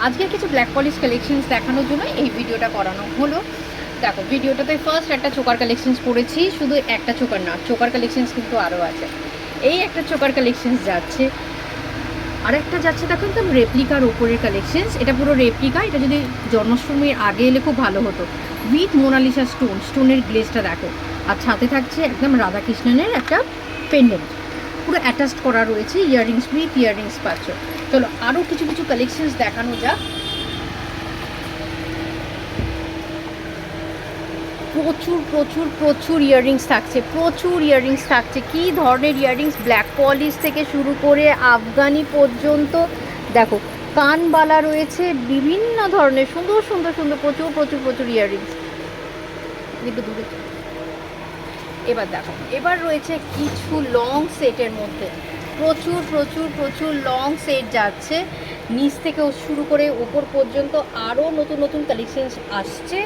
আজকে কিছু black polish collections দেখানোর জন্য এই ভিডিওটা করানো হলো। দেখো ভিডিওটাতে ফার্স্ট একটা চোকার কালেকশনস করেছি, শুধু একটা চোকার না, চোকার কালেকশনস কিন্তু আরও আছে। এই একটা চোকার কালেকশনস যাচ্ছে, আর একটা যাচ্ছে দেখো একদম রেপ্লিকার ওপরের কালেকশনস। এটা পুরো রেপ্লিকা, এটা যদি জন্মাষ্টমীর আগে এলে খুব ভালো হতো। উইথ মোনালিসা স্টোনের গ্লেজটা দেখো, আর সাথে থাকছে একদম রাধাকৃষ্ণনের একটা পেন্ডেন্ট পুরো অ্যাটাচড করা রয়েছে। ইয়াররিংস উইথ ইয়াররিংস পাচ্ছ। চলো আরও কিছু কিছু কালেকশনস দেখানো যাক। প্রচুর প্রচুর প্রচুর ইয়াররিংস থাকছে, প্রচুর ইয়াররিংস থাকছে। কী ধরনের ইয়াররিংস, ব্ল্যাক পলিশ থেকে শুরু করে আফগানি পর্যন্ত। দেখো কানবালা রয়েছে, বিভিন্ন ধরনের সুন্দর সুন্দর সুন্দর প্রচুর প্রচুর প্রচুর ইয়াররিংস। একটু দূরে এবার দেখো, এবার রয়েছে কিছু লং সেটের মধ্যে প্রচুর প্রচুর প্রচুর লং সেট যাচ্ছে, নিচ থেকে শুরু করে উপর পর্যন্ত আরও নতুন নতুন কালেকশনস আসছে।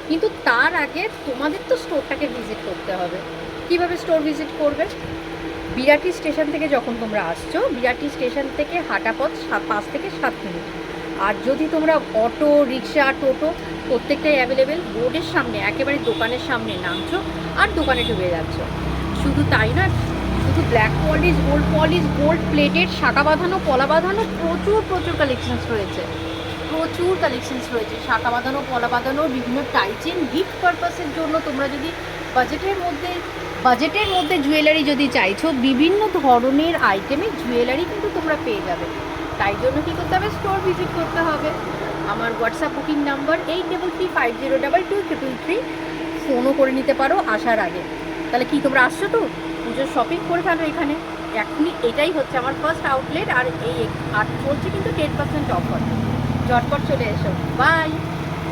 কিন্তু তার আগে তোমাদের তো স্টোরটাকে ভিজিট করতে হবে। কিভাবে স্টোর ভিজিট করবে? বিরাটি স্টেশন থেকে যখন তোমরা আসছো, বিরাটি স্টেশন থেকে হাঁটা পথ 5 থেকে 7 মিনিট। আর যদি তোমরা অটো, রিক্সা, টোটো প্রত্যেকটাই অ্যাভেলেবেল। বোর্ডের সামনে একেবারে দোকানের সামনে নামছো আর দোকানে ঢুকে যাচ্ছ। শুধু তাই না, শুধু ব্ল্যাক পলিশ, গোল্ড প্লেটেড, শাঁখা বাঁধানো, পলা বাঁধানো প্রচুর প্রচুর কালেকশনস রয়েছে। প্রচুর কালেকশনস রয়েছে শাঁখা বাঁধানো, পলা বাঁধানো, বিভিন্ন টাইচেন গিফট পারপাসের জন্য। তোমরা যদি বাজেটের মধ্যে জুয়েলারি যদি চাইছো, বিভিন্ন ধরনের আইটেমের জুয়েলারি কিন্তু তোমরা পেয়ে যাবে। তাই জন্য কী করতে হবে? স্টোর ভিজিট করতে হবে। আমার হোয়াটসঅ্যাপ বুকিং নাম্বার 8335022233। ফোনও করে নিতে পারো আসার আগে। তাহলে কি তোমরা আসছো তো? পুজোর শপিং করে ফেলো এখানে। এখনই এটাই হচ্ছে আমার ফার্স্ট আউটলেট, আর এই আর চলছে কিন্তু 10% অফার। ঝটপট চলে এসো। বাই।